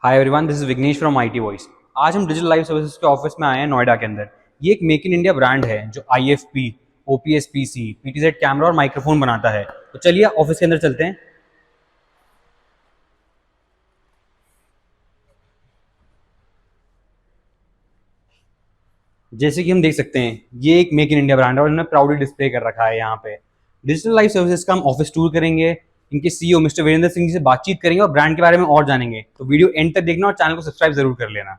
Hi everyone, this is Vignesh from IT voice. आज हम digital life services के office में आए हैं नोएडा के अंदर। ये एक मेक इन इंडिया ब्रांड है जो IFP, OPS PC, PTZ camera और माइक्रोफोन बनाता है। तो चलिए ऑफिस के अंदर चलते हैं। जैसे कि हम देख सकते हैं, ये एक मेक इन इंडिया ब्रांड है और इन्होंने प्राउडली डिस्प्ले कर रखा है यहाँ पे। डिजिटल लाइफ सर्विसेज का हम ऑफिस टूर करेंगे, इनके सीईओ मिस्टर वीरेंद्र सिंह जी से बातचीत करेंगे और ब्रांड के बारे में और जानेंगे। तो वीडियो एंड तक देखना और चैनल को सब्सक्राइब जरूर कर लेना।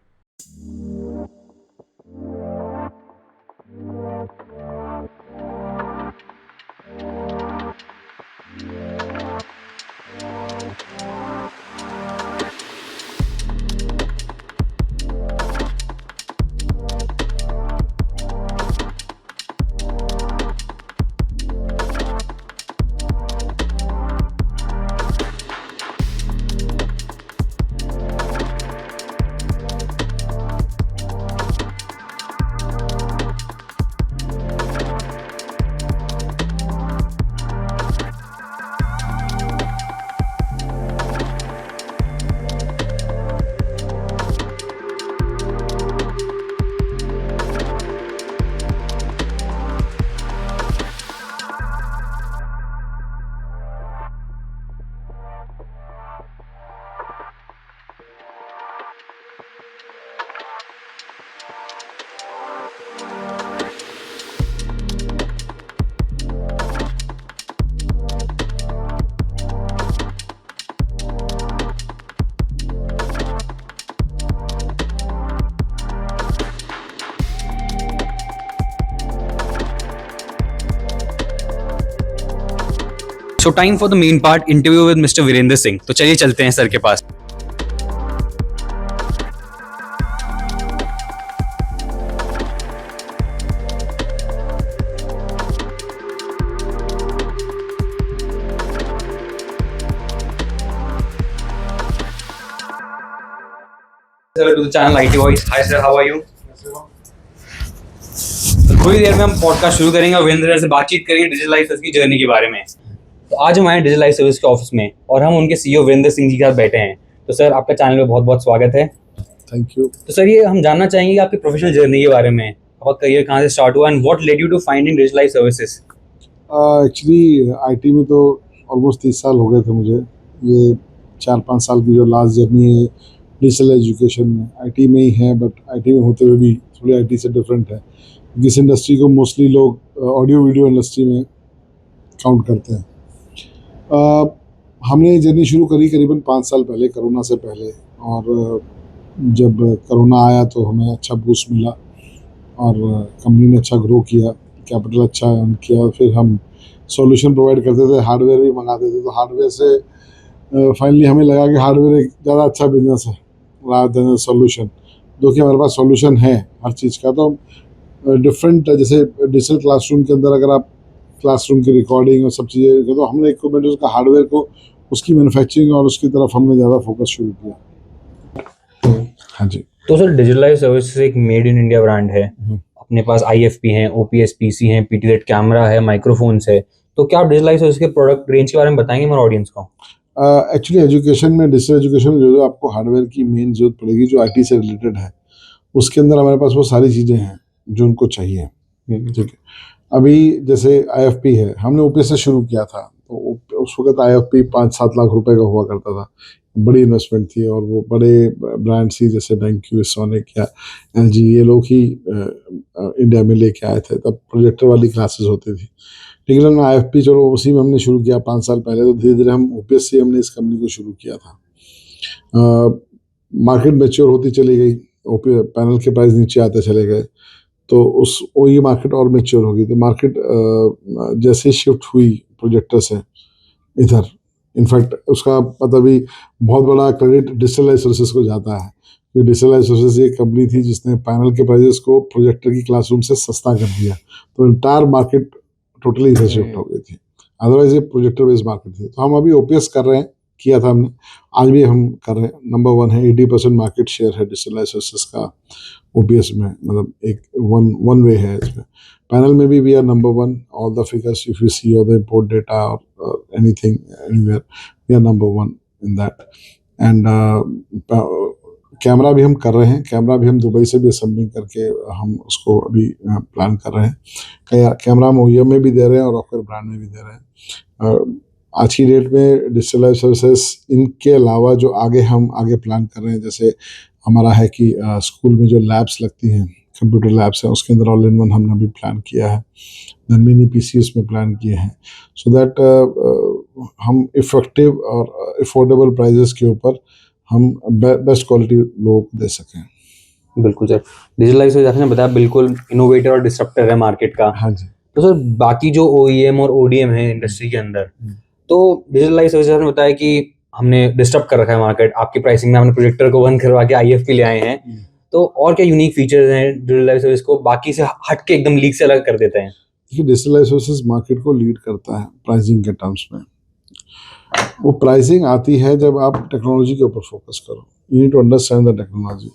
So time for the main part, interview with mister Virendra Singh. तो चलिए चलते हैं सर के पास। Sir to the channel IT voice. Hi sir, how are you? थोड़ी देर में हम पॉडकास्ट शुरू करेंगे और वीरेंद्र सर से बातचीत करेंगे डिजिटल लाइफ सर्विस की जर्नी के बारे में। तो आज हम आए डिजिटल लाइफ सर्विस के ऑफिस में और हम उनके सीईओ वीरेंद्र सिंह जी के साथ बैठे हैं। तो सर आपका चैनल में बहुत बहुत स्वागत है। Thank you. तो सर ये हम जानना चाहेंगे कि आपकी प्रोफेशनल जर्नी के बारे में, आपका करियर कहाँ से स्टार्ट हुआ and what led you to finding digital life services. Actually IT में तो ऑलमोस्ट 30 साल हो गए थे मुझे। ये 4-5 साल की जो लास्ट जर्नी है डिजिटल एजुकेशन में, आईटी में ही है, बट आईटी में होते हुए भी थोड़ी आईटी से डिफरेंट है। इस इंडस्ट्री को मोस्टली लोग ऑडियो वीडियो इंडस्ट्री में काउंट करते हैं। हमने ये जर्नी शुरू करी करीबन 5 साल पहले, कोरोना से पहले। और जब कोरोना आया तो हमें अच्छा बूस्ट मिला और कंपनी ने अच्छा ग्रो किया, कैपिटल अच्छा अर्न किया। फिर हम सॉल्यूशन प्रोवाइड करते थे, हार्डवेयर भी मंगाते थे। तो हार्डवेयर से फाइनली हमें लगा कि हार्डवेयर एक ज़्यादा अच्छा बिजनेस है रादर देन सॉल्यूशन। जो कि हमारे पास सॉल्यूशन है हर चीज़ का। तो डिफरेंट, जैसे डिजिटल क्लासरूम के अंदर अगर आप क्लासरूम की रिकॉर्डिंग और सब चीज़ें, तो हमने इक्विपमेंट उसका हार्डवेयर को, उसकी मैन्युफैक्चरिंग और उसकी तरफ हमने ज़्यादा फोकस शुरू किया। हाँ जी। तो सर डिजिटल लाइफ सर्विसेज एक मेड इन इंडिया ब्रांड है। अपने पास आईएफपी हैं, ओपीएस पीसी हैं, पीटीजेड कैमरा है, माइक्रोफोन्स है। तो क्या आप डिजिटल लाइफ सर्विस के प्रोडक्ट रेंज के बारे में बताएंगे हमारे ऑडियंस को? एक्चुअली एजुकेशन में, डिजिटल एजुकेशन में जो आपको हार्डवेयर की मेन जरूरत पड़ेगी जो आईटी से रिलेटेड है, उसके अंदर हमारे पास वो सारी चीज़ें हैं जो उनको चाहिए। ठीक है। अभी जैसे आईएफपी है, हमने ओपीएस से शुरू किया था। तो उस वक्त आईएफपी 5-7 लाख रुपए का हुआ करता था। बड़ी इन्वेस्टमेंट थी और वो बड़े ब्रांड्स ही जैसे बैंक्यू, सोनिक या एलजी, ये लोग ही इंडिया में लेके आए थे। तब प्रोजेक्टर वाली क्लासेस होती थी। लेकिन हमने आईएफपी, चलो उसी में हमने शुरू किया 5 साल पहले। तो धीरे धीरे हम ओपीएस से हमने इस कंपनी को शुरू किया था। मार्केट मैच्योर होती चली गई, पैनल के प्राइस नीचे आते चले गए, तो उस ये मार्केट और मैच्योर होगी। तो मार्केट जैसे शिफ्ट हुई प्रोजेक्टर से इधर, इनफैक्ट उसका मतलब भी बहुत बड़ा क्रेडिट डिजिटल लाइफ सर्विसेज को जाता है। क्योंकि डिजिटल लाइफ सर्विसेज एक कंपनी थी जिसने पैनल के प्राइजेस को प्रोजेक्टर की क्लासरूम से सस्ता कर दिया। तो इंटायर मार्केट टोटली इधर शिफ्ट हो गई थी। अदरवाइज ये प्रोजेक्टर बेस्ड मार्केट थी। तो हम अभी ओपीएस कर रहे हैं, किया था हमने, आज भी हम कर रहे हैं। नंबर 1 है, 80% मार्केट शेयर है डिजिटल लाइफ सर्विसेज का ओपीएस में। मतलब एक वन वे है इसमें। पैनल में भी we are number 1। All the figures if you see, और द इम्पोर्ट डेटा और anything anywhere, we are number 1 in that. And camera भी हम कर रहे हैं, कैमरा भी हम दुबई से भी असेंबलिंग करके हम उसको अभी प्लान कर रहे हैं। कैमरा हम OEM में भी दे रहे हैं और रॉकर ब्रांड में भी दे रहे हैं। आज की डेट में डिजिटल लाइफ सर्विसेज इनके अलावा जो हम आगे प्लान कर रहे हैं, जैसे हमारा है कि स्कूल में जो लैब्स लगती हैं, कंप्यूटर लैब्स हैं, उसके अंदर ऑल इन वन हमने अभी प्लान किया है, देन मिनी PC उसमें प्लान किए हैं, सो दैट हम इफेक्टिव और अफोर्डेबल प्राइजेस के ऊपर हम बेस्ट क्वालिटी लोगों को दे सकें। बिल्कुल सर, डिजिटल लाइफ सर्विसेज आपने बताया बिल्कुल इनोवेटर और डिसरप्टर है मार्केट का। हाँ जी। तो सर बाकी जो OEM और ODM है इंडस्ट्री के अंदर, तो डिजिटल लाइफ सर्विसेज ने बताया कि हमने डिस्टर्ब कर रखा है मार्केट, आपकी प्राइसिंग में हमने प्रोजेक्टर को बंद करवा के IFP ले आए हैं। तो और क्या यूनिक फीचर्स हैं डिजिटल लाइफ सर्विस को बाकी से हट के एकदम लीग से अलग कर देते हैं? देखिए, डिजिटल लाइफ सर्विसेज मार्केट को लीड करता है प्राइसिंग के टर्म्स में। वो प्राइसिंग आती है जब आप टेक्नोलॉजी के ऊपर फोकस करो, you need to understand the technology.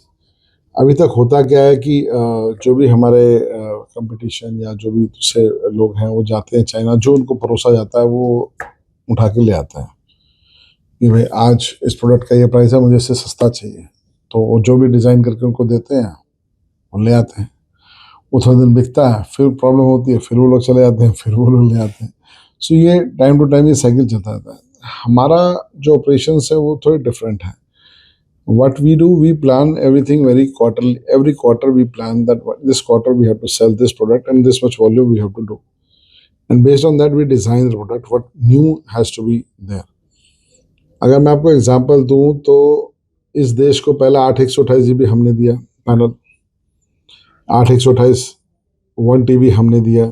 अभी तक होता क्या है कि जो भी हमारे कंपटीशन या जो भी दूसरे लोग हैं वो जाते हैं चाइना, जो उनको परोसा जाता है वो उठा के ले आते हैं कि भाई आज इस प्रोडक्ट का ये प्राइस है, मुझे इससे सस्ता चाहिए, तो वो जो भी डिज़ाइन करके उनको देते हैं वो ले आते हैं। वो थोड़ा दिन बिकता है, फिर प्रॉब्लम होती है, फिर वो लोग चले जाते हैं, फिर वो लोग ले आते हैं। सो ये टाइम टू टाइम ये साइकिल चलता रहता है। हमारा जो ऑपरेशंस है वो थोड़े डिफरेंट है। What we do, we plan everything very quarterly. Every quarter we plan that this quarter we have to sell this product and this much volume we have to do. And based on that we design the product, what new has to be there. अगर मैं आपको example दूं तो इस देश को पहला 8/128 GB हमने दिया पैनल, 8/128 1 TB हमने दिया,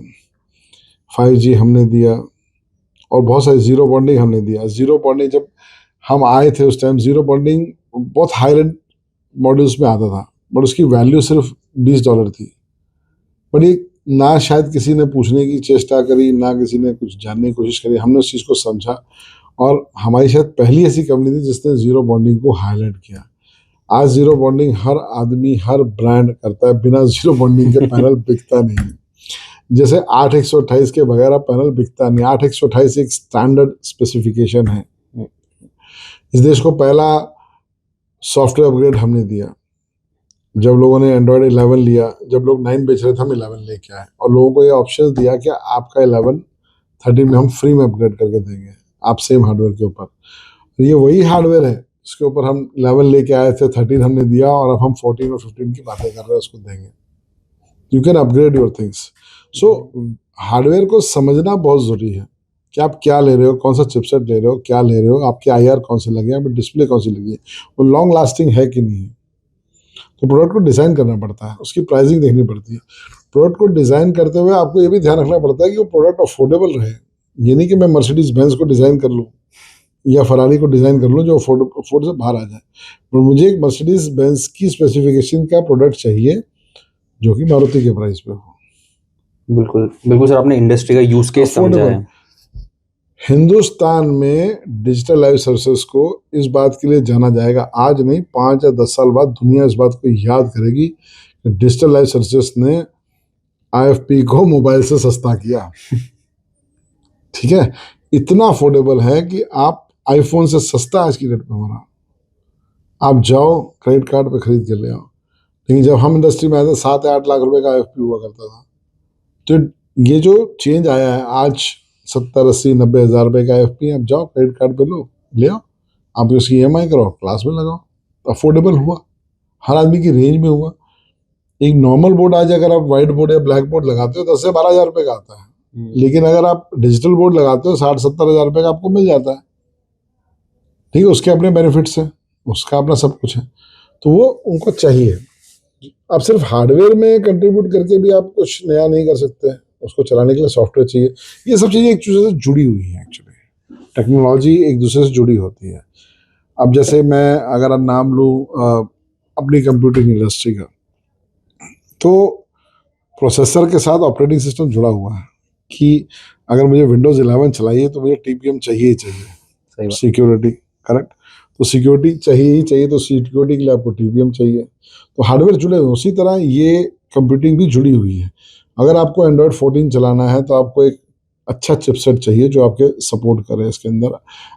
5G हमने दिया और बहुत सारे जीरो बॉन्डिंग हमने दिया। जीरो बॉन्डिंग जब हम आए थे उस टाइम जीरो बॉन्डिंग बहुत हाई रेंज मॉड्यूल्स में आता था, बट उसकी वैल्यू सिर्फ $20 थी। बट ये ना शायद किसी ने पूछने की चेष्टा करी, ना किसी ने कुछ जानने की कोशिश करी। हमने उस चीज़ को समझा और हमारी शायद पहली ऐसी कंपनी थी जिसने जीरो बॉन्डिंग को हाईलाइट किया। आज जीरो बॉन्डिंग हर आदमी, हर ब्रांड करता है, बिना जीरो बॉन्डिंग के पैनल बिकता नहीं है। जैसे 8/128 के बगैर आप पैनल बिकता नहीं। 8/128 एक स्टैंडर्ड स्पेसिफिकेशन है। इस देश को पहला सॉफ्टवेयर अपग्रेड हमने दिया जब लोगों ने एंड्रॉयड 11 लिया। जब लोग 9 बेच रहे थे हम 11 लेके आए और लोगों को ये ऑप्शन दिया कि आपका 11 13 में हम फ्री में अपग्रेड करके देंगे, आप सेम हार्डवेयर के ऊपर। ये वही हार्डवेयर है जिसके ऊपर हम 11 लेके आए थे, 13 हमने दिया और अब हम 14 और 15 की बातें कर रहे हैं, उसको देंगे। You can upgrade your things. So hardware को समझना बहुत ज़रूरी है कि आप क्या ले रहे हो, कौन सा चिपसेट ले रहे हो, क्या ले रहे हो, आपके IR कौन से लगे हैं, डिस्प्ले कौन सी लगी है, वो लॉन्ग लास्टिंग है कि नहीं है। तो प्रोडक्ट को डिज़ाइन करना पड़ता है, उसकी प्राइसिंग देखनी पड़ती है। प्रोडक्ट को डिज़ाइन करते हुए आपको ये भी ध्यान रखना पड़ता है कि वो प्रोडक्ट अफोर्डेबल रहे। ये नहीं कि मैं मर्सिडीज बेंज को डिज़ाइन कर लूँ या फरारी को डिज़ाइन कर लूँ जो अफोर्ड से बाहर आ जाए, पर मुझे एक मर्सिडीज बेंज की स्पेसिफिकेशन का प्रोडक्ट चाहिए जो कि मारुति के प्राइस पे हो। बिल्कुल बिल्कुल सर, आपने इंडस्ट्री का यूज केस समझा है। हिंदुस्तान में डिजिटल लाइफ सर्विसेज को इस बात के लिए जाना जाएगा, आज नहीं 5 या 10 साल बाद दुनिया इस बात को याद करेगी कि डिजिटल लाइफ सर्विसेज ने IFP को मोबाइल से सस्ता किया। ठीक है, इतना अफोर्डेबल है कि आप आईफोन से सस्ता आज की डेट में हमारा, आप जाओ क्रेडिट कार्ड पे खरीद के ले आओ। लेकिन जब हम इंडस्ट्री में आए थे 7 या 8 लाख रुपए का IFP हुआ करता था। तो ये जो चेंज आया है आज 70, 80, 90 हज़ार रुपए का IFP, आप जाओ क्रेडिट कार्ड पे लो, ले आओ, आप उसकी EMI कराओ, क्लास में लगाओ, अफोर्डेबल हुआ, हर आदमी की रेंज में हुआ। एक नॉर्मल बोर्ड आज अगर आप व्हाइट बोर्ड या ब्लैक बोर्ड लगाते हो 10 से 12 हज़ार रुपए का आता है, लेकिन अगर आप डिजिटल बोर्ड लगाते हो 60-70 हज़ार रुपए का आपको मिल जाता है। ठीक है, उसके अपने बेनिफिट्स हैं, उसका अपना सब कुछ है, तो वो उनको चाहिए। आप सिर्फ हार्डवेयर में कंट्रीब्यूट करके भी आप कुछ नया नहीं कर सकते, उसको चलाने के लिए सॉफ्टवेयर चाहिए। ये सब चीज़ें एक दूसरे से जुड़ी हुई हैं। एक्चुअली टेक्नोलॉजी एक दूसरे से जुड़ी होती है। अब जैसे मैं अगर नाम लूँ अपनी कंप्यूटिंग इंडस्ट्री का, तो प्रोसेसर के साथ ऑपरेटिंग सिस्टम जुड़ा हुआ है कि अगर मुझे विंडोज़ 11 चलाइए तो मुझे TPM चाहिए ही चाहिए, सिक्योरिटी, करेक्ट। तो सिक्योरिटी चाहिए ही चाहिए, तो सिक्योरिटी के लिए आपको TPM चाहिए। तो हार्डवेयर जुड़े हुए, उसी तरह ये कंप्यूटिंग भी जुड़ी हुई है। अगर आपको एंड्रॉयड 14 चलाना है तो आपको एक अच्छा चिपसेट चाहिए जो आपके सपोर्ट करे। इसके अंदर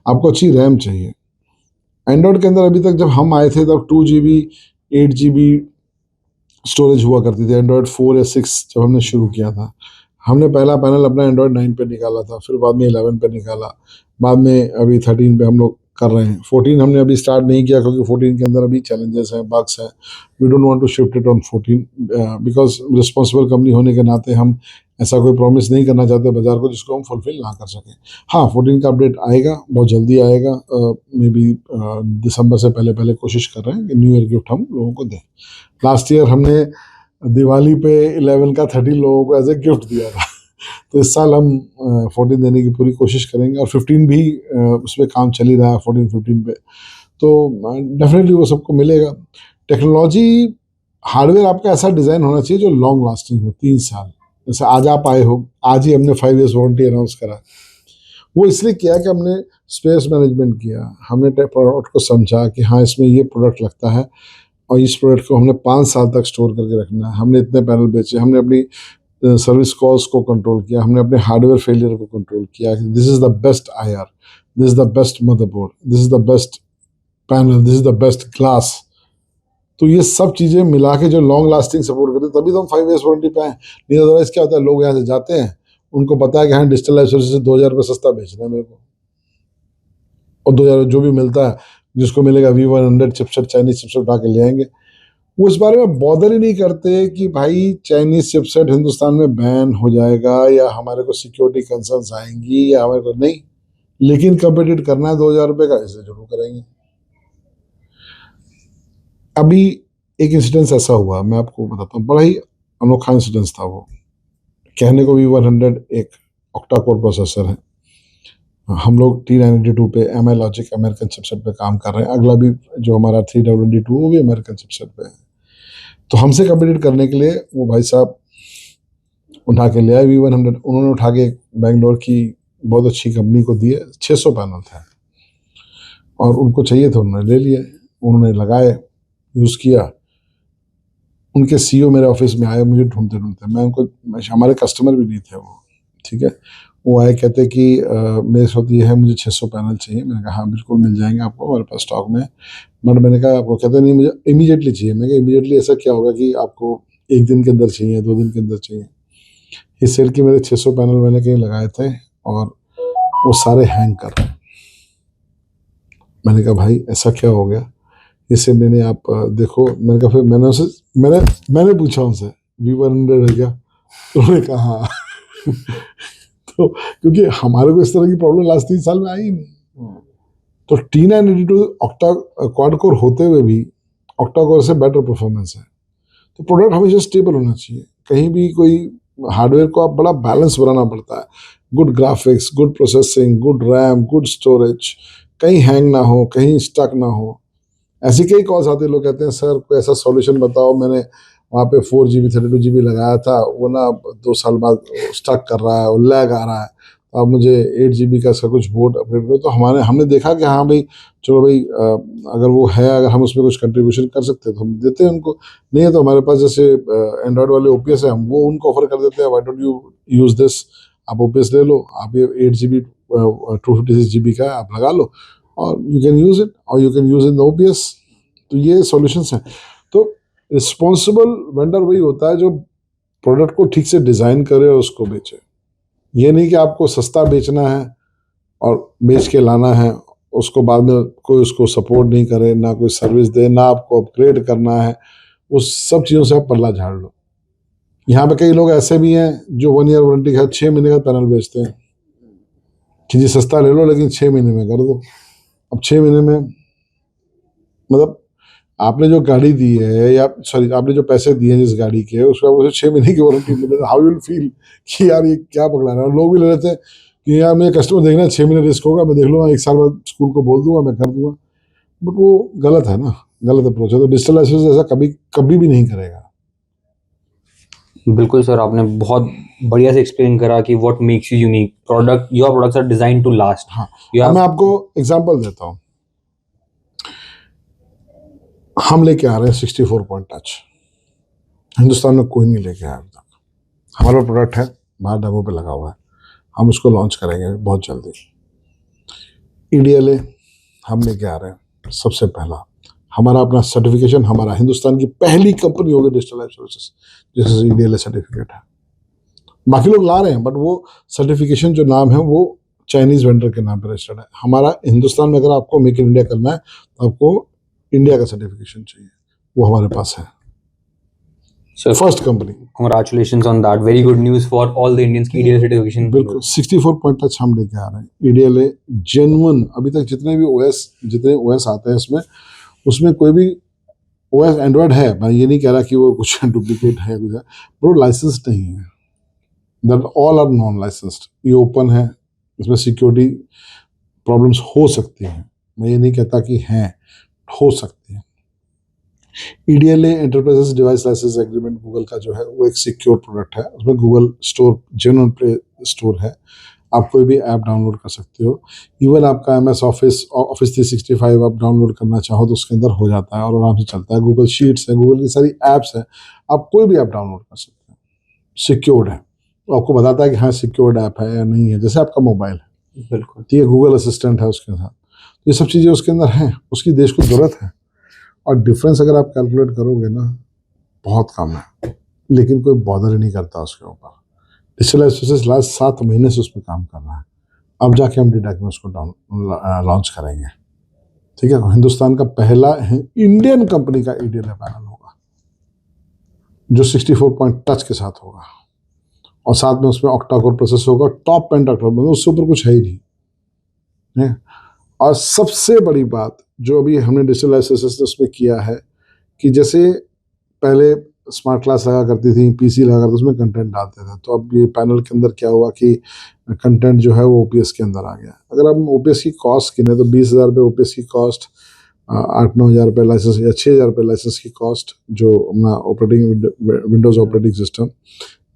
आपको अच्छी रैम चाहिए, एंड्रॉयड के अंदर अभी तक जब हम आए थे तब 2 GB 8 GB स्टोरेज हुआ करती थी। एंड्रॉयड 4 या 6 जब हमने शुरू किया था, हमने पहला पैनल अपना एंड्रॉयड 9 पे निकाला था, फिर बाद में 11 पे निकाला, बाद में अभी 13 पे हम लोग कर रहे हैं। 14 हमने अभी स्टार्ट नहीं किया क्योंकि 14 के अंदर अभी चैलेंजेस हैं, बग्स हैं। We don't want to shift it on 14 because responsible company होने के नाते हम ऐसा कोई प्रॉमिस नहीं करना चाहते बाजार को जिसको हम फुलफिल ना कर सकें। हाँ, 14 का अपडेट आएगा, बहुत जल्दी आएगा, मे बी दिसंबर से पहले पहले कोशिश कर रहे हैं कि न्यू ईयर गिफ्ट हम लोगों को दें। लास्ट ईयर हमने दिवाली पे 11 का 13 लोगों को एज ए गिफ्ट दिया था। तो इस साल हम 14 देने की पूरी कोशिश करेंगे, और 15 भी उस पर काम चल ही रहा है, 14 15 पे। तो डेफिनेटली वो सबको मिलेगा। टेक्नोलॉजी हार्डवेयर आपका ऐसा डिज़ाइन होना चाहिए जो लॉन्ग लास्टिंग हो, 3 साल। जैसे आज आप आए हो, आज ही हमने 5 years वारंटी अनाउंस करा। वो इसलिए किया कि हमने स्पेस मैनेजमेंट किया, हमने प्रोडक्ट को समझा कि हाँ इसमें ये प्रोडक्ट लगता है और इस प्रोडक्ट को हमने 5 साल तक स्टोर करके रखना है। हमने इतने पैनल बेचे, हमने अपनी सर्विस कॉस्ट को कंट्रोल किया, हमने अपने हार्डवेयर फेलियर को कंट्रोल किया। This is the best IR, this is the best motherboard, this is the best panel, this is the best glass. तो ये सब चीज़ें मिला के जो लॉन्ग लास्टिंग सपोर्ट करते हैं, तभी तो हम 5 years वारंटी पे हैं। नहीं अदरवाइज क्या होता है, लोग यहाँ से जाते हैं, उनको पता है कि हाँ डिजिटल लाइफ सर्विसेज 2000 रुपये सस्ता बेचना है मेरे को, और 2000 जो भी मिलता है, जिसको मिलेगा V100 चिपसेट, चाइनीज चिपसेट उठा के ले आएंगे। वो इस बारे में बॉदर ही नहीं करते कि भाई चाइनीज चिपसेट हिंदुस्तान में बैन हो जाएगा या हमारे को सिक्योरिटी कंसर्न्स आएंगी या हमारे को नहीं, लेकिन कम्पिटिट करना है 2000 रुपये का, इसे जरूर करेंगे। अभी एक इंसिडेंस ऐसा हुआ, मैं आपको बताता हूँ, बड़ा ही अनोखा इंसिडेंस था वो। कहने को V100 एक ऑक्टा कोर प्रोसेसर है, हम लोग T982 पे MI लॉजिक अमेरिकन चिपसेट पे काम कर रहे हैं, अगला भी जो हमारा 322 वो भी अमेरिकन चिपसेट पे है। तो हमसे कम्पिटिट करने के लिए वो भाई साहब उठा के ले आए V100। उन्होंने उठा के बेंगलोर की बहुत अच्छी कंपनी को दिए, 600 पैनल थे और उनको चाहिए थे, उन्होंने ले लिए, उन्होंने लगाए, यूज़ किया। उनके CEO मेरे ऑफिस में आए मुझे ढूंढते ढूंढते, मैं उनको, हमारे कस्टमर भी नहीं थे वो, ठीक है। वो आए, कहते कि मेरे साथ ये है, मुझे 600 पैनल चाहिए। मैंने कहा हाँ बिल्कुल मिल जाएंगे आपको, हमारे पास स्टॉक में। बट मैंने कहा आपको, कहते नहीं मुझे इमीडिएटली चाहिए। मैंने कहा इमीडिएटली ऐसा क्या होगा कि आपको 1 दिन के अंदर चाहिए, 2 दिन के अंदर चाहिए? इस सेल के मेरे 600 पैनल मैंने कहीं लगाए थे और वो सारे हैंग कर रहे हैं। मैंने कहा भाई ऐसा क्या हो गया? इससे मैंने आप देखो। मैंने कहा, फिर मैंने उसे मैंने पूछा उनसे V100 है क्या? उन्होंने कहा हाँ। तो क्योंकि हमारे को इस तरह की प्रॉब्लम लास्ट 3 साल में आई ही नहीं। तो T982 ऑक्टा क्वाड कोर होते हुए भी ऑक्टा कोर से बेटर परफॉर्मेंस है। तो प्रोडक्ट हमेशा स्टेबल होना चाहिए। कहीं भी कोई हार्डवेयर को आप बड़ा बैलेंस बनाना पड़ता है, good graphics, good processing, good RAM, good storage, कहीं हैंग ना हो, कहीं स्टक ना हो। ऐसी कई कॉल्स आते हैं, लोग कहते हैं सर कोई ऐसा सॉल्यूशन बताओ, मैंने वहाँ पे 4 GB 32 GB लगाया था, वो ना 2 साल बाद स्टक कर रहा है, वो लैग आ रहा है, तो आप मुझे 8 GB का इसका कुछ बोर्ड अपग्रेड करो। तो हमने देखा कि हाँ भाई चलो भाई, अगर वो है, अगर हम उसमें कुछ कंट्रीब्यूशन कर सकते हैं तो हम देते हैं उनको। नहीं है तो हमारे पास जैसे एंड्रॉयड वाले OPS है, हम वो उनको ऑफर कर देते हैं, why don't you use this, आप OPS ले लो, आप ये 8 GB 256 GB का है, आप लगा लो और यू कैन यूज़ इट, और you can use in the OPS। तो ये सॉल्यूशंस हैं। तो रिस्पॉन्सिबल वेंडर वही होता है जो प्रोडक्ट को ठीक से डिज़ाइन करे और उसको बेचे। ये नहीं कि आपको सस्ता बेचना है और बेच के लाना है, उसको बाद में कोई उसको सपोर्ट नहीं करे, ना कोई सर्विस दे, ना आपको अपग्रेड करना है, उस सब चीज़ों से आप पल्ला झाड़ लो। यहाँ पे कई लोग ऐसे भी हैं जो 1 year वारंटी का 6 महीने का पैनल बेचते हैं कि जी सस्ता ले लो लेकिन 6 महीने में कर दो। अब 6 महीने में मतलब आपने जो गाड़ी दी है, या सॉरी आपने जो पैसे दिए हैं जिस गाड़ी के, उसका उसे 6 महीने की वारंटी मिले, हाउ यू विल फील कि यार ये क्या पकड़ा रहा है। और लोग भी ले लेते हैं कि यार मेरे कस्टमर देखना है, 6 महीने रिस्क होगा, मैं देख लूँगा, 1 साल बाद स्कूल को बोल दूंगा, मैं कर दूंगा। बट वो गलत है ना, गलत अप्रोच है। तो डिजिटल लाइसेंस ऐसा कभी कभी भी नहीं करेगा। बिल्कुल सर, आपने बहुत बढ़िया से एक्सप्लेन करा कि what makes you unique product, your products are design to last. हाँ, मैं आपको एग्जांपल देता हूँ। हम लेके आ रहे हैं 64 पॉइंट टच, हिंदुस्तान में कोई नहीं लेके आया अभी तक। हमारा प्रोडक्ट है, बाहर डेमो पे लगा हुआ है, हम उसको लॉन्च करेंगे बहुत जल्दी। EDLA हम लेके आ रहे हैं, सबसे पहला हमारा अपना सर्टिफिकेशन, हमारा हिंदुस्तान की पहली कंपनी होगी डिजिटल लाइफ सर्विसेज जिससे ईडीएलए सर्टिफिकेट है। बाकी लोग ला रहे हैं बट वो सर्टिफिकेशन जो नाम है वो चाइनीज वेंडर के नाम पर रजिस्टर्ड है। हमारा हिंदुस्तान में अगर आपको मेक इन इंडिया करना है तो आपको इंडिया का सर्टिफिकेशन चाहिए, वो हमारे पास है। So first company. congratulations on that. Very good news for all the Indians की EDLA certification. बिल्कुल 64 पॉइंट टच हम लेके आ रहे हैं। ईडीएलए जेन्युइन, अभी तक जितने भी ओएस आते हैं इसमें, उसमें कोई भी ओएस एंड्रॉयड है, मैं ये नहीं कह रहा कि वो कुछ डुप्लीकेट है कुछ है, वो लाइसेंस्ड नहीं है। That all are non licensed. ये ओपन है, इसमें सिक्योरिटी प्रॉब्लम्स हो सकती हैं, मैं ये नहीं कहता कि हैं, हो सकती हैं। EDLA enterprises device license agreement Google का जो है वो एक सिक्योर प्रोडक्ट है। उसमें Google store genuine play store है, आप कोई भी ऐप डाउनलोड कर सकते हो। इवन आपका MS ऑफिस 365 आप डाउनलोड करना चाहो तो उसके अंदर हो जाता है और आराम से चलता है। गूगल शीट्स है, गूगल की सारी ऐप्स है, आप कोई भी ऐप डाउनलोड कर सकते हैं, सिक्योर्ड है। तो आपको बताता है कि हाँ सिक्योर्ड ऐप है या नहीं है, जैसे आपका मोबाइल है। बिल्कुल ठीक है, गूगल असिस्टेंट है उसके साथ, ये सब चीज़ें उसके अंदर हैं, उसकी देश को ज़रूरत है। और डिफरेंस अगर आप कैलकुलेट करोगे ना, बहुत कम है, लेकिन कोई बॉदर ही नहीं करता उसके ऊपर। डिजिटल लाइफ सर्विसेज लास्ट 7 महीने से उस पर काम कर रहा है। अब जाके हम डीडैक में उसको लॉन्च करेंगे। ठीक है, हिंदुस्तान का पहला इंडियन कंपनी का ईडीएलए पैनल होगा जो 64 पॉइंट टच के साथ होगा, और साथ में उसमें ऑक्टा कोर प्रोसेसर होगा, टॉप एंड ऑक्टा, मतलब उससे ऊपर कुछ है ही नहीं। और सबसे बड़ी बात जो अभी हमने डिजिटल लाइफ सर्विसेज उसमें किया है कि जैसे पहले स्मार्ट क्लास लगा करती थी, पीसी लगा करते, उसमें कंटेंट डालते थे, तो अब ये पैनल के अंदर क्या हुआ कि कंटेंट जो है वो ओपीएस के अंदर आ गया। अगर हम ओपीएस की कॉस्ट गिने तो 20,000 रुपये ओपीएस की कॉस्ट, 8-9 हज़ार रुपये लाइसेंस या 6,000 रुपये लाइसेंस की कॉस्ट जो अपना operating Windows operating system.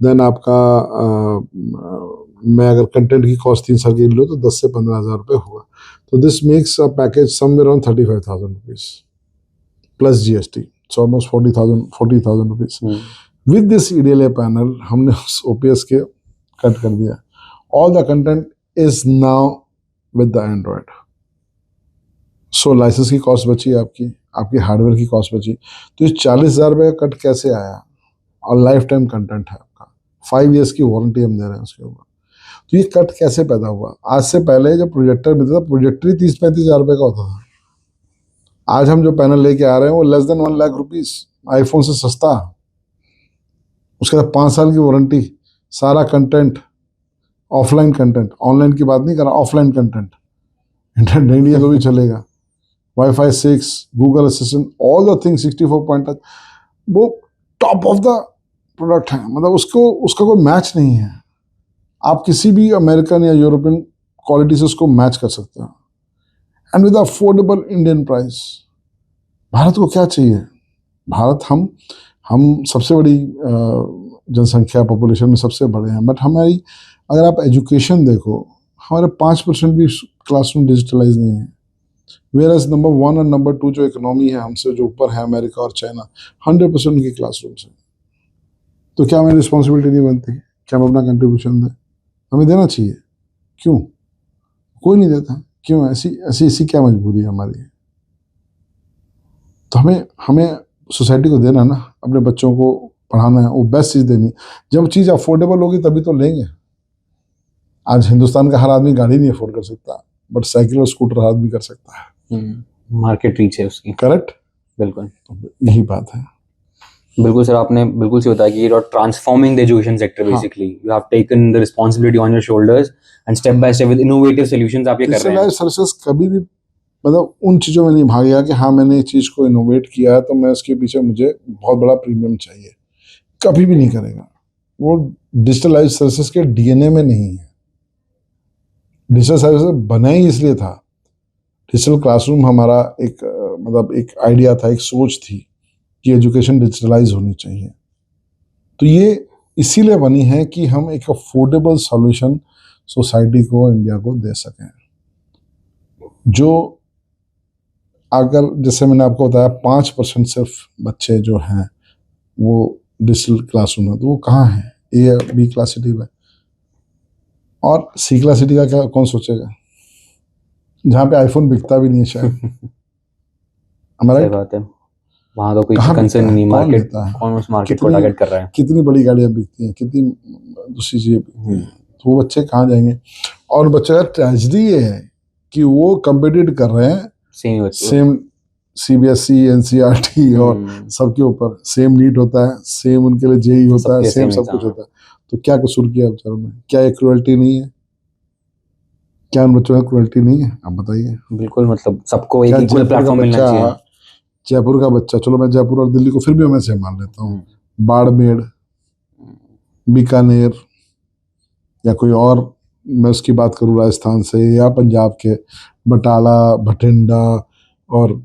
Then आपका मैं अगर कंटेंट की कॉस्ट 3 साल की लो तो 10 से 15,000 रुपये होगा। तो this makes a package somewhere around 35,000 rupees plus GST, so almost 40,000 rupees. With this EDLA panel हमने उस ओपीएस के कट कर दिया। All the content is now with the Android. So license की कॉस्ट बची, आपकी हार्डवेयर की कॉस्ट बची। तो इस 40,000 रुपये का कट कैसे आया? और लाइफ टाइम कंटेंट है आपका, 5 ईयर्स की वारंटी हम दे रहे हैं उसके ऊपर। तो ये कट कैसे पैदा हुआ? आज से पहले जब प्रोजेक्टर मिलता था, प्रोजेक्टर ही 30-35 हज़ार रुपये का होता था। आज हम जो पैनल लेके आ रहे हैं वो less than 1 lakh rupees, iPhone से सस्ता। उसके बाद 5 साल की वारंटी, सारा कंटेंट, ऑफलाइन कंटेंट, ऑनलाइन की बात नहीं कर रहा, ऑफलाइन कंटेंट, इंटरनेट नहीं है तो भी चलेगा, wifi 6, Google assistant, all the things 64 point touch, वो टॉप ऑफ द प्रोडक्ट है। मतलब उसका कोई मैच नहीं है। आप किसी भी अमेरिकन या यूरोपियन क्वालिटी से उसको मैच कर सकते हैं, and with affordable Indian price. Bharat को क्या चाहिए? भारत, हम सबसे बड़ी जनसंख्या पॉपुलेशन में सबसे बड़े हैं, बट हमारी अगर आप एजुकेशन देखो, हमारे 5% भी क्लासरूम डिजिटलाइज नहीं है। वेयर एज नंबर 1 और नंबर 2 जो इकोनॉमी है हमसे, जो ऊपर है अमेरिका और चाइना, 100% उनकी क्लासरूम से। तो क्या हमें रिस्पॉन्सिबिलिटी नहीं बनती कि हम अपना कंट्रीब्यूशन दें? हमें देना चाहिए। क्यों कोई नहीं देता? क्यों? ऐसी क्या मजबूरी है हमारी? तो हमें सोसाइटी को देना ना, अपने बच्चों को पढ़ाना है, वो बेस्ट चीज़ देनी। जब चीज़ अफोर्डेबल होगी तभी तो लेंगे। आज हिंदुस्तान का हर आदमी गाड़ी नहीं अफोर्ड कर सकता, बट साइकिल और स्कूटर हर आदमी कर सकता है। मार्केट रीच है उसकी। करेक्ट, बिल्कुल, तो यही बात है। बिल्कुल सर, आपने बिल्कुल सही बताया कि you are transforming the education sector. Basically you have taken the responsibility on your shoulders and step by step with innovative solutions आप ये कर रहे हैं। सर्विसेज कभी भी मतलब उन चीज़ों में नहीं भाग गया कि हाँ मैंने इस चीज़ को इनोवेट किया है तो मैं इसके पीछे मुझे बहुत बड़ा प्रीमियम चाहिए, कभी भी नहीं करेगा। वो डिजिटल लाइफ सर्विसेज के डीएनए में नहीं है। डिजिटल सर्विसेज बना ही इसलिए था। डिजिटल क्लासरूम हमारा एक आइडिया था, एक सोच थी कि एजुकेशन डिजिटलाइज होनी चाहिए। तो ये इसीलिए बनी है कि हम एक अफोर्डेबल सॉल्यूशन सोसाइटी को, इंडिया को दे सकें। जो अगर जैसे मैंने आपको बताया 5% सिर्फ बच्चे जो हैं वो डिजिटल क्लासरूम है, तो वो कहाँ हैं? ए या बी क्लास सिटी में, और सी क्लास सिटी का क्या कौन सोचेगा, जहाँ पे आईफोन बिकता भी नहीं है शायद। हमारा सही बात है, वहाँ तो कोई कहाँ कंसर्न बिकता है, नहीं, कौन मार्केट लेता है, कौन उस मार्केट को कितनी टारगेट कर रहा है। कितनी बड़ी गाड़ियां बिकती हैं, कितनी दूसरी चीजें बिकती हैं, तो वो बच्चे कहाँ जाएंगे। और बच्चे का ट्रेजेडी ये है कि वो कम्पिटिट कर रहे हैं सेम बच्चों सेम सीबीएसई एनसीईआरटी और सबके ऊपर सेम नीट होता है, सेम उनके लिए जेई होता है, सबके सेम same सब exam कुछ होता है। तो क्या कसूर किया बेचारों ने, क्या एक क्रुएल्टी नहीं है, क्या उन बच्चों में क्रुएल्टी नहीं है, आप बताइए। बिल्कुल, मतलब सबको एक क्या इक्वल जयपुर का प्लेटफॉर्म मिलना बच्चा, चाहिए। जयपुर का बच्चा, चलो मैं जयपुर और दिल्ली को फिर भी मैं से मान लेता हूँ, बाड़मेर, बीकानेर या कोई और, मैं उसकी बात करूँ राजस्थान से या पंजाब के बटाला, भटिंडा और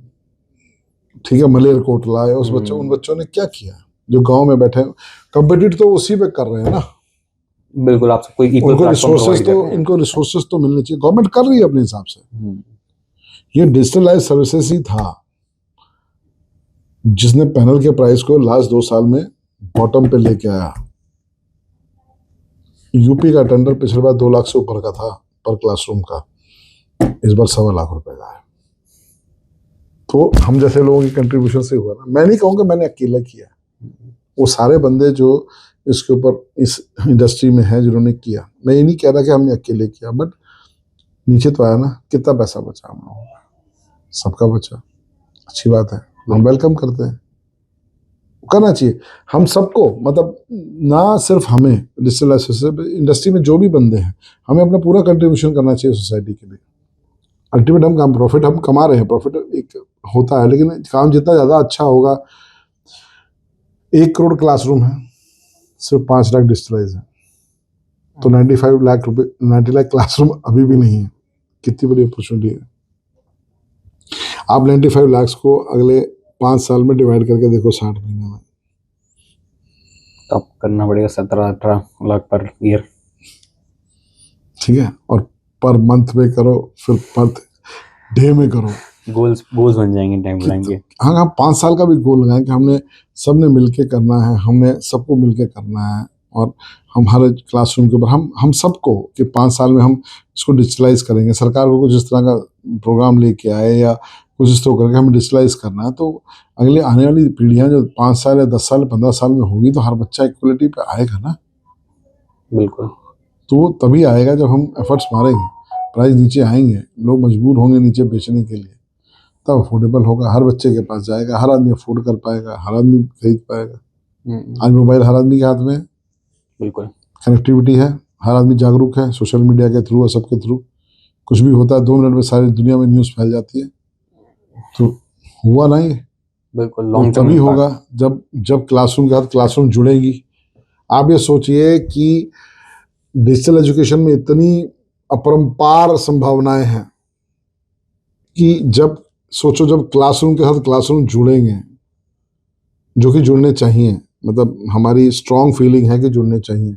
ठीक है मलेरकोटला, उस बच्चों उन बच्चों ने क्या किया जो गांव में बैठे कम्पिटिट तो उसी पे कर रहे हैं ना। बिल्कुल, आप सबको इक्वल उनको प्लेटफॉर्म रिसोर्सेज प्रोवाइड कर तो रहे हैं। इनको रिसोर्सेज तो मिलने चाहिए, गवर्नमेंट कर रही है अपने हिसाब से। ये डिजिटलाइज सर्विसेज ही था जिसने पैनल के प्राइस को लास्ट 2 साल में बॉटम पे लेके आया। यूपी का टेंडर पिछले बार 2 लाख से ऊपर का था पर क्लासरूम का, इस बार 1.25 लाख रुपए का है। तो हम जैसे लोगों की कंट्रीब्यूशन से हुआ ना, मैं नहीं कहूँगा मैंने अकेला किया, वो सारे बंदे जो इसके ऊपर इस इंडस्ट्री में हैं जिन्होंने किया, मैं ये नहीं कह रहा कि हमने अकेले किया, बट नीचे तो आया ना, कितना पैसा बचा हम लोगों का, सबका बचा, अच्छी बात है, हम वेलकम करते हैं, करना चाहिए हम सबको, मतलब ना सिर्फ हमें डिजिटल इंडस्ट्री में जो भी बंदे हैं, हमें अपना पूरा कंट्रीब्यूशन करना चाहिए सोसाइटी के लिए। अल्टीमेट हम प्रॉफिट हम कमा रहे हैं, प्रॉफिट एक होता है, लेकिन काम जितना ज़्यादा अच्छा होगा। 1 करोड़ क्लासरूम है, सिर्फ 5 लाख डिजिटलाइज है, तो 95 लाख रुपए, 90 लाख क्लासरूम अभी भी नहीं है, कितनी बड़ी अपॉर्चुनिटी है। आप 95 लाख को अगले 5 साल में डिवाइड करके देखो 60 महीने में, तो अब करना पड़ेगा 17-18 लाख पर ईयर। ठीक है, और पर मंथ में करो, फिर पर डे में करो, गोल्स बन जाएंगे टाइम टू टाइम के। हाँ हाँ 5 साल का भी गोल लगाएं कि हमने सबने मिलके करना है, हमने सबको मिलके करना है, और हम हर क्लासरूम के ऊपर हम सबको कि 5 साल में हम इसको डिजिटलाइज करेंगे। सरकार को कुछ इस तरह का प्रोग्राम लेके आए या कुछ इस तरह करके हमें डिजिटलाइज करना है, तो अगले आने वाली पीढ़ियाँ जो 5 साल या 10 साल 15 साल में होगी, तो हर बच्चा इक्वलिटी पे आएगा ना। बिल्कुल, तो वो तभी आएगा जब हम एफर्ट्स मारेंगे, प्राइस नीचे आएंगे, लोग मजबूर होंगे नीचे बेचने के लिए, तब अफोर्डेबल होगा, हर बच्चे के पास जाएगा, हर आदमी अफोर्ड कर पाएगा, हर आदमी खरीद पाएगा। आज मोबाइल हर आदमी के हाथ में है, बिल्कुल, कनेक्टिविटी है, हर आदमी जागरूक है, सोशल मीडिया के थ्रू और सबके थ्रू कुछ भी होता है 2 मिनट में सारी दुनिया में न्यूज़ फैल जाती है। तो हुआ ना ये, बिल्कुल वो लॉन्ग टर्म तभी होगा जब जब क्लासरूम के साथ क्लासरूम जुड़ेगी। आप ये सोचिए कि डिजिटल एजुकेशन में इतनी अपरंपार संभावनाएं हैं कि जब सोचो जब क्लासरूम के साथ क्लासरूम जुड़ेंगे, जो कि जुड़ने चाहिए, मतलब हमारी स्ट्रॉन्ग फीलिंग है कि जुड़ने चाहिए,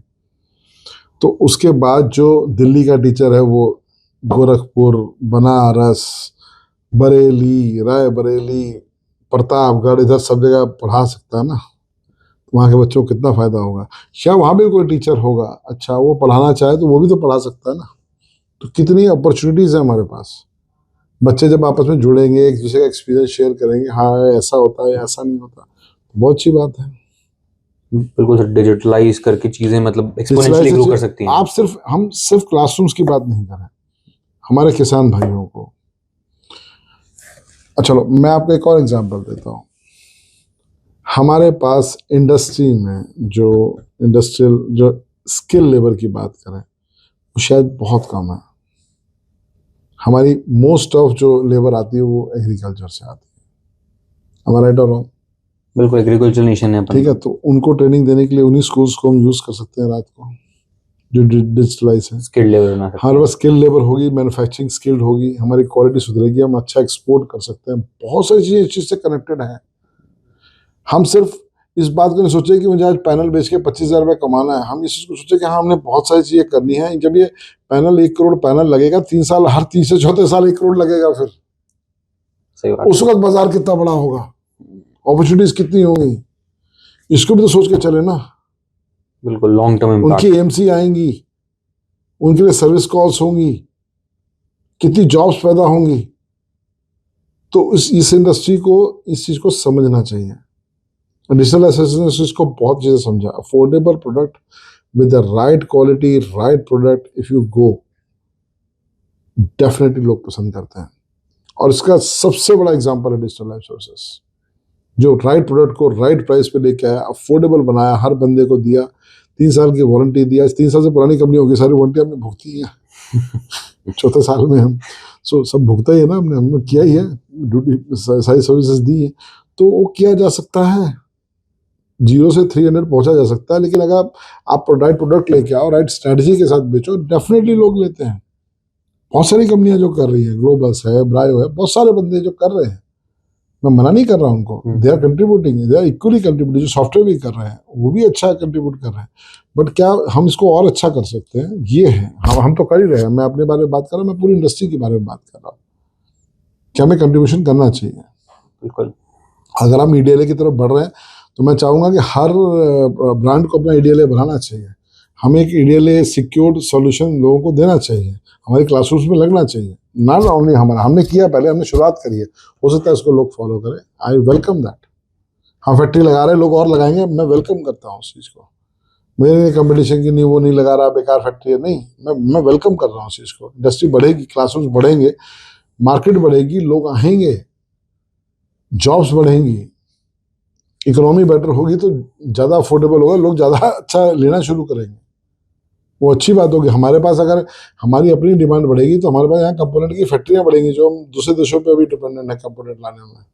तो उसके बाद जो दिल्ली का टीचर है वो गोरखपुर, बनारस, बरेली, रायबरेली, प्रतापगढ़, इधर सब जगह पढ़ा सकता है ना, तो वहाँ के बच्चों को कितना फायदा होगा। शायद वहाँ भी कोई टीचर होगा अच्छा, वो पढ़ाना चाहे तो वो भी तो पढ़ा सकता है ना। तो कितनी अपॉर्चुनिटीज है हमारे पास। बच्चे जब आपस में जुड़ेंगे, एक दूसरे का एक्सपीरियंस शेयर करेंगे, हाँ ऐसा होता है ऐसा नहीं होता, बहुत अच्छी बात है। बिल्कुल सर, डिजिटलाइज करके चीजें मतलब एक्सपोनेंशियली ग्रो कर सकती हैं। आप हम सिर्फ क्लासरूम्स की बात नहीं कर रहे, हमारे किसान भाइयों को, चलो मैं आपको एक और एग्जांपल देता हूँ। हमारे पास इंडस्ट्री में जो इंडस्ट्रियल जो स्किल लेबर की बात करें, वो शायद बहुत कम है। हमारी मोस्ट ऑफ जो लेबर आती है वो एग्रीकल्चर से आती है, हमारा राइट और रॉन्ग? बिल्कुल, एग्रीकल्चर नेशन है अपन। ठीक है, तो उनको ट्रेनिंग देने के लिए उन्हीं स्कूल्स को हम यूज कर सकते हैं रात को, जो डिजिटलाइज है। स्किल्ड लेबर बना सकते हमारे पास स्किल लेबर होगी, मैन्युफैक्चरिंग स्किल्ड होगी, हमारी क्वालिटी सुधरेगी, हम अच्छा एक्सपोर्ट कर सकते हैं। बहुत सारी चीजें इस चीज से कनेक्टेड हैं। हम सिर्फ इस बात को नहीं सोचे कि मुझे आज पैनल बेच के 25,000 रुपये कमाना है, हम इस चीज को सोचे कि हाँ हमने बहुत सारी चीजें करनी है। जब ये पैनल 1 करोड़ पैनल लगेगा 3 साल, हर तीसरे चौथे साल 1 करोड़ लगेगा, फिर सही बात उस वक्त बाजार कितना बड़ा होगा, अपॉर्चुनिटीज कितनी होंगी, इसको भी तो सोच के चले ना। बिल्कुल, लॉन्ग टर्म उनकी इम्पैक्ट। एएमसी आएंगी, उनके लिए सर्विस कॉल्स होंगी, कितनी जॉब्स पैदा होंगी। तो इस इंडस्ट्री को इस चीज को समझना चाहिए। डिजिटल एसेट्स ने इसको बहुत चीजें समझा। Affordable product with the right quality, right product, if you go, definitely लोग पसंद करते हैं। और इसका सबसे बड़ा एग्जांपल है डिजिटल लाइफ सर्विसेज, जो राइट प्रोडक्ट को राइट प्राइस पे लेके आया, अफोर्डेबल बनाया, हर बंदे को दिया, 3 साल की वारंटी दिया। 3 साल से पुरानी कंपनी होगी, सारी वारंटी हमने भुगती है। चौथे साल में हम सब भुगता ही है ना, हमने किया ही है, ड्यूटी सारी सर्विसेज दी है, तो वो किया जा सकता है। 0 से 300 पहुंचा जा सकता है। लेकिन अगर आप राइट प्रोडक्ट लेके आओ, राइट स्ट्रेटजी के साथ बेचो, डेफिनेटली लोग लेते हैं। बहुत सारी कंपनियां जो कर रही है, ग्लोबस है, ब्रायो है, बहुत सारे बंदे जो कर रहे हैं, मैं मना नहीं कर रहा हूं उनको, they are contributing, they are equally contributing. जो सॉफ्टवेयर भी कर रहे हैं वो भी अच्छा कंट्रीब्यूट कर रहे हैं, बट क्या हम इसको और अच्छा कर सकते हैं, ये है। हम तो कर ही रहे हैं। मैं अपने बारे में बात कर रहा हूँ, मैं पूरी इंडस्ट्री के बारे में बात कर रहा हूँ। क्या हमें कंट्रीब्यूशन करना चाहिए। बिल्कुल। अगर हम ईडीएलए की तरफ बढ़ रहे हैं तो मैं चाहूंगा कि हर ब्रांड को अपना ईडीएलए बनाना चाहिए। हमें एक ईडीएलए सिक्योर्ड सॉल्यूशन लोगों को देना चाहिए, हमारे क्लासरूम्स में लगना चाहिए। ना ओनली हमारा, हमने किया, पहले हमने शुरुआत करी है, हो सकता है इसको लोग फॉलो करें। I welcome that. हम फैक्ट्री लगा रहे हैं, लोग और लगाएंगे, मैं वेलकम करता हूँ उस चीज़ को। मेरे कंपटीशन की नहीं, वो नहीं लगा रहा, बेकार फैक्ट्री है, नहीं, मैं वेलकम कर रहा हूँ उस चीज़ को। इंडस्ट्री बढ़ेगी, क्लासरूम्स बढ़ेंगे, मार्केट बढ़ेगी, लोग आएंगे, जॉब्स बढ़ेंगी, इकोनॉमी बेटर होगी, तो ज़्यादा अफोर्डेबल होगा, लोग ज़्यादा अच्छा लेना शुरू करेंगे। वो अच्छी बात होगी। हमारे पास अगर हमारी अपनी डिमांड बढ़ेगी तो हमारे पास यहाँ कंपोनेंट की फैक्ट्रियाँ बढ़ेंगी, जो हम दूसरे देशों पे भी डिपेंडेंट है कंपोनेंट लाने में।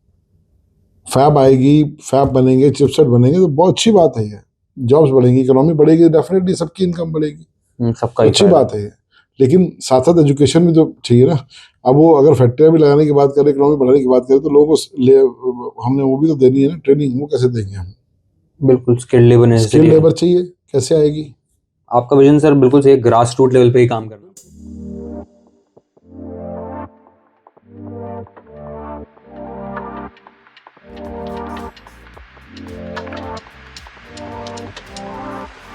फैब आएगी, फैब बनेंगे, चिपसेट बनेंगे, तो बहुत अच्छी बात है ये। जॉब्स बढ़ेंगी, इकोनॉमी बढ़ेगी, डेफिनेटली सबकी इनकम बढ़ेगी, सबका अच्छी बात है ये। लेकिन साथ साथ एजुकेशन भी तो चाहिए ना। अब वो अगर फैक्ट्रियाँ भी लगाने की बात करें, इकोनॉमी बढ़ाने की बात करें, तो लोगों को हमने वो भी तो देनी है ना, ट्रेनिंग। वो कैसे देंगे हम? बिल्कुल, स्किल्ड लेबर स्किल लेबर चाहिए, कैसे आएगी? आपका विजन सर बिल्कुल सही है, ग्रास रूट लेवल पे ही काम करना।